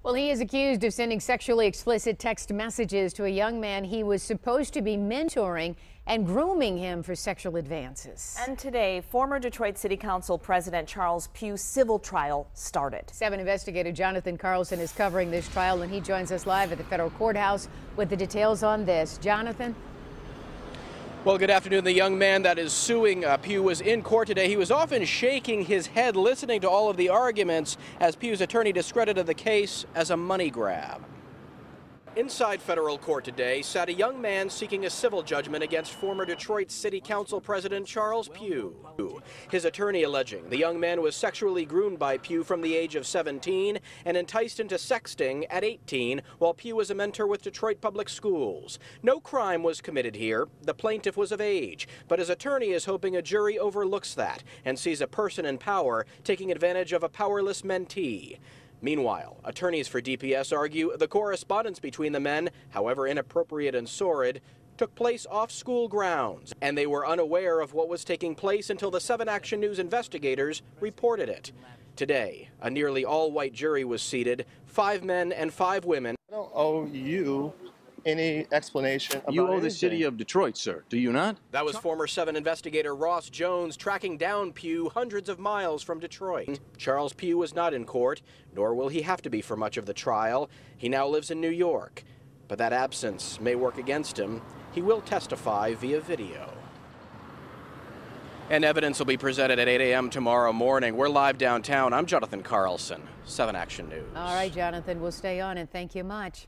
Well, he is accused of sending sexually explicit text messages to a young man he was supposed to be mentoring and grooming him for sexual advances. And today, former Detroit City Council President Charles Pugh's civil trial started. 7 investigator Jonathan Carlson is covering this trial, and he joins us live at the federal courthouse with the details on this. Jonathan? Well, good afternoon. The young man that is suing Pugh was in court today. He was often shaking his head listening to all of the arguments as Pugh's attorney discredited the case as a money grab. Inside federal court today sat a young man seeking a civil judgment against former Detroit City Council President Charles Pugh. His attorney alleging the young man was sexually groomed by Pugh from the age of 17 and enticed into sexting at 18 while Pugh was a mentor with Detroit Public Schools. No crime was committed here. The plaintiff was of age, but his attorney is hoping a jury overlooks that and sees a person in power taking advantage of a powerless mentee. Meanwhile, attorneys for DPS argue the correspondence between the men, however inappropriate and sordid, took place off school grounds, and they were unaware of what was taking place until the 7 Action News investigators reported it. Today, a nearly all-white jury was seated, 5 men and 5 women. I don't owe you any explanation about You owe anything. the city of Detroit, sir, do you not? That was former 7 investigator Ross Jones tracking down Pugh hundreds of miles from Detroit. Charles Pugh was not in court, nor will he have to be for much of the trial. He now lives in New York, but that absence may work against him. He will testify via video. And evidence will be presented at 8 a.m. tomorrow morning. We're live downtown. I'm Jonathan Carlson, 7 Action News. All right, Jonathan, we'll stay on and thank you much.